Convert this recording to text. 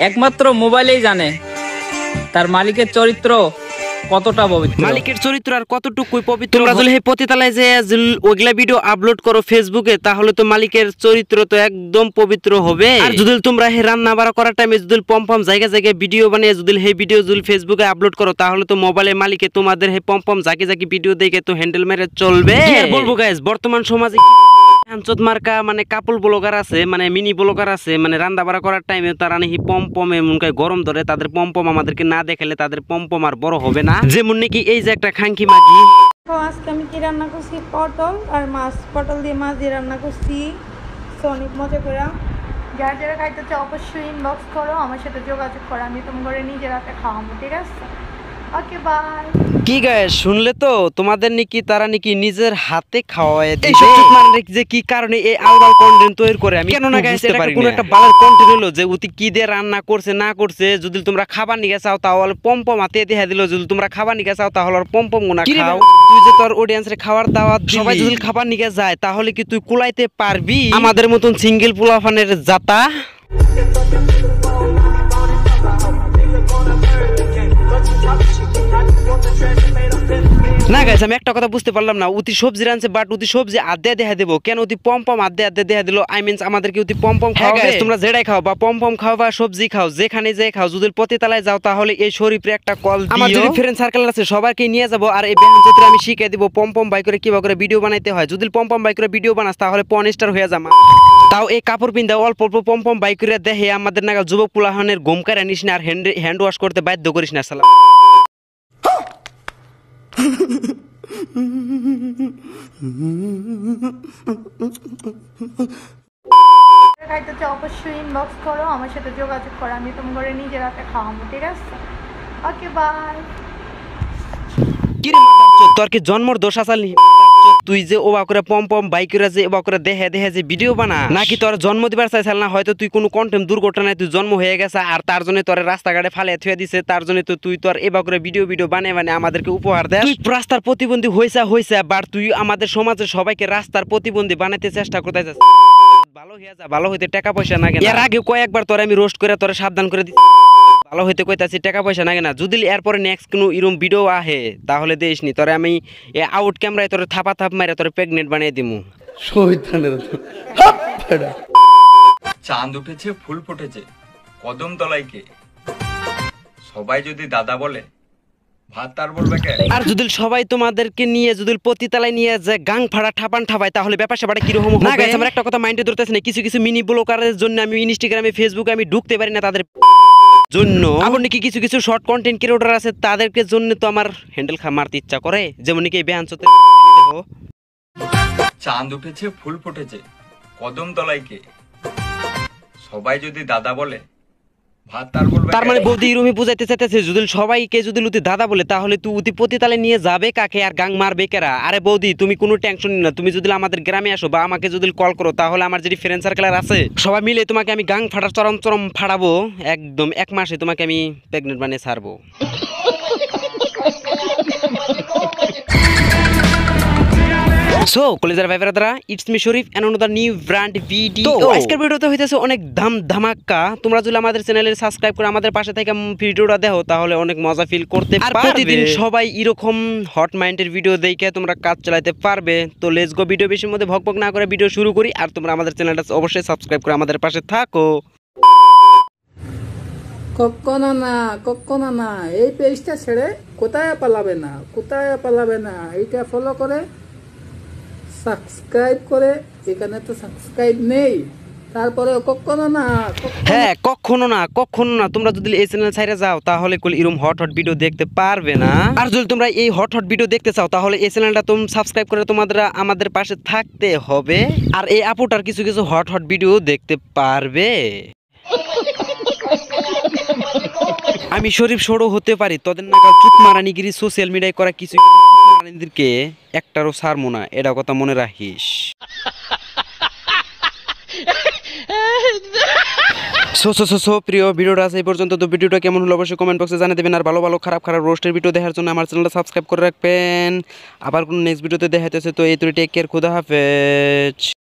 একমাত্র মোবাইলেই জানে তার মালিকের চরিত্র কতটা পবিত্র। মালিকের চরিত্র আর কতটুকুই পবিত্র। তোমরা যদি এই পতিতালায় যে ওইগুলা ভিডিও আপলোড করো ফেসবুকে, তাহলে তো মালিকের চরিত্র তো একদম পবিত্র হবে। আর যদি তোমরা এই রান্না বাড়া করার টাইমে যদি পম্পম জায়গায় জায়গায় ভিডিও বানিয়ে যদি এই ভিডিও যদি ফেসবুকে আপলোড করো, তাহলে তো মোবাইলের মালিকে তোমাদের এই পম্পম জাকি জাকি ভিডিও দেখে তো হ্যান্ডেল মেরে চলবে। আর বলবো গাইস, বর্তমান সমাজে হানচত মার্কা মানে কাপল ব্লগার আছে, মানে মিনি ব্লগার আছে, মানে রান্না বাড়া করার টাইমে তারা নাকি পম্পমে মনকে গরম ধরে, তাদের পম্পম আমাদেরকে না দেখালে তাদের পম্পম আর বড় হবে না। যেমন নাকি এই যে একটা খাঙ্কি মাগি। আজকে আমি কি রান্না করছি, পটল আর মাছ। পটল দিয়ে মাছ দিয়ে রান্না করছি, অনেক মজা করে। যারা যারা খাইতে চাও অবশ্যই ইনবক্স করো, আমার সাথে যোগাযোগ করো, আমি তোমার ঘরে নিজের হাতে খাওয়াবো, ঠিক আছে? Okay bye. কি গায়ে শুনলে তো, তোমাদের নাকি তারা নাকি নিজের হাতে খাওয়ায় দেয়। যে কি কারণে এই আলবাল কন্টেন্ট তৈরি করে আমি কেন না গাইস, এটা কোনো একটা ভালো কন্টেন্ট হলো যে উতি কি দিয়ে রান্না করছে না করছে। যদি তোমরা খাবার নিয়ে চাও তাহলে পম্পম হাতে দেখা দিল, যদি তোমরা খাবার নিয়ে চাও তাহলে পম্পম গুনা খাও। তুই যে তোর অডিয়েন্সের খাবার দাওয়াত সবাই যদি খাবার নিয়ে যায়, তাহলে কি তুই কুলাইতে পারবি আমাদের মতন সিঙ্গেল পোলাফানের জাতা? না গাইস, আমি একটা কথা বুঝতে পারলাম না, উতি সবজি রানছে বাট উতি সবজি আদে দেখা দেবো কেন? উতি পম্পম আদে দেখা দিল। আই মিনস আমাদেরকে উতি পম্পম খাওয়াবে। তোমরা যেটাই খাও বা পম্পম খাও বা সবজি খাও, যেখানে যে খাও, যদি পতিতালায় যাও তাহলে এই শরীফে একটা কল দিও। আমার যদি ফ্রেন্ড সার্কেল আছে সবাইকে নিয়ে যাবো, আর এই বেহানচত্রে আমি শিখিয়ে দিব পম্পম বাই করে কিভাবে করে ভিডিও বানাইতে হয়। যদি পম্পম বাই করে ভিডিও বানাস তাহলে পর্ন স্টার হয়ে যামা। তাও এই কাপড় পিন্ধা অল্প অল্প পম্পম বাই করে দেখে আমাদের নাগাল যুবক পুলাহানের গোমকার আনিস না, আর হ্যান্ড ওয়াশ করতে বাধ্য করিস না সালাম। খাইতে চাও অবশ্যই ইনবক্স করো, আমার সাথে যোগাযোগ করো, আমি তোমার ঘরে নিজের হাতে খাওয়াবো, ঠিক আছে? Okay bye. কিরে মাদারচোদ, তোর কি জন্মর দোষ আসালি? তুই যে ওবা করে পম্পম বাইকেরা যে ওবা করে দেখে দেখে যে ভিডিও বানা, নাকি তোর জন্ম দিবার চাইছিল না? হয়তো তুই কোনো কন্টেন্ট দুর্ঘটনায় তুই জন্ম হয়ে গেছে, আর তার জন্য তোর রাস্তাঘাটে ফালে থুয়ে দিছে, তার জন্য তো তুই তোর এবা করে ভিডিও বানিয়ে মানে আমাদেরকে উপহার দেয়। তুই রাস্তার প্রতিবন্ধী হয়েছে বাট তুই আমাদের সমাজের সবাইকে রাস্তার প্রতিবন্ধী বানাইতে চেষ্টা করতে যাচ্ছিস। ভালো হয়ে যা, ভালো হইতে টাকা পয়সা না কেন? এর আগে কয়েকবার তোর আমি রোস্ট করে তোর সাবধান করে দিচ্ছি, ভালো হইতে কইতাছি টাকা পয়সা না কেনা। যদি এরপরে নেক্সট কোনো এরকম ভিডিও আহে তাহলে দেশ নি তোরে আমি আউট ক্যামেরায় তোর থাপা থাপ মারে তোর প্রেগনেন্ট বানিয়ে দিমু। চাঁদ উঠেছে ফুল ফুটেছে কদম তলায় কে, সবাই যদি দাদা বলে ভাত তার বলবে কে? আর যদি সবাই তোমাদেরকে নিয়ে যদি পতিতালায় নিয়ে যে গাং ফাড়া ঠাপান ঠাপায়, তাহলে ব্যাপার স্যাপারটা কিরকম হবে? আমার একটা কথা মাইন্ডে ধরতেছে না, কিছু কিছু মিনি ব্লগারের জন্য আমি ইনস্টাগ্রামে ফেসবুকে আমি ঢুকতে পারি না তাদের জন্য। আবার নাকি কিছু কিছু শর্ট কন্টেন্ট ক্রিয়েটর আছে, তাদেরকে জন্য তো আমার হ্যান্ডেল মারতে ইচ্ছা করে। যেমন নাকি বেহানচতে দেখো, চাঁদ উঠেছে ফুল ফুটেছে কদম তলায় কে, সবাই যদি দাদা বলে ভাত তার বলবে। তার মানে বৌদি রুমি বুঝাইতে চাইতেছে যদি সবাইকে যদি লুতি দাদা বলে, তাহলে তুই উতি পতিতালে নিয়ে যাবে কাকে আর গাং মারবে কেরা? আরে বৌদি তুমি কোনো টেনশন না, তুমি যদি আমাদের গ্রামে আসো বা আমাকে যদি কল করো, তাহলে আমার যদি ফ্রেন্ড সার্কেল আছে সবাই মিলে তোমাকে আমি গাং ফাটার চরম চরম ফাড়াবো। একদম 1 মাসে তোমাকে আমি প্রেগনেন্ট বানিয়ে ছাড়বো। সো কলেজের ভাইব্রাদারা, it's me Sharif and another new brand video. আজকের ভিডিওতে হইতেছে অনেক ধামাকা। তোমরা যদি আমাদের চ্যানেলে সাবস্ক্রাইব করে আমাদের পাশে থেকে ভিডিওটা দেখো, তাহলে অনেক মজা ফিল করতে পারবে। আর প্রতিদিন সবাই এরকম হট মাইন্ডের ভিডিও দেখে তোমরা কাজ চালাতে পারবে। তো লেটস গো, ভিডিও বেশির মধ্যে ভকভক না করে ভিডিও শুরু করি। আর তোমরা আমাদের চ্যানেলটা অবশ্যই সাবস্ক্রাইব করে আমাদের পাশে থাকো। কখনো না এই পেজটা ছেড়ে কোথায় পালাবে না, এইটা ফলো করে সাবস্ক্রাইব করে, এখানে তো সাবস্ক্রাইব নেই, তারপরে কখনো না তোমরা যদি এই চ্যানেল ছাইরে যাও, তাহলে এরকম হট ভিডিও দেখতে পারবে না। আর যদি তোমরা এই হট ভিডিও দেখতে চাও, তাহলে এই চ্যানেলটা তুমি সাবস্ক্রাইব করে তোমাদের আমাদের পাশে থাকতে হবে। আর এই আপুটার কিছু কিছু হট ভিডিও দেখতে পারবে। আমি শরীফ সরো হতে পারি, তোদের নাকাল চুপ মারানিগিরি সোশ্যাল মিডিয়ায় করা কিছু কিছু চুপ মারানিদেরকে একটারও ছাড়বো না, এটা কথা মনে রাখিস। প্রিয় ভিডিওটা আছে এই পর্যন্ত। তো ভিডিওটা কেমন হলো অবশ্যই কমেন্ট বক্সে জানিয়ে দেবেন। আর ভালো খারাপ রোস্টের ভিডিও দেখার জন্য আমার চ্যানেলটা সাবস্ক্রাইব করে রাখবেন। আবার কোন নেক্সট ভিডিওতে দেখাইতেছে। তো এই তো টেক কেয়ার, খুদা হাফেজ।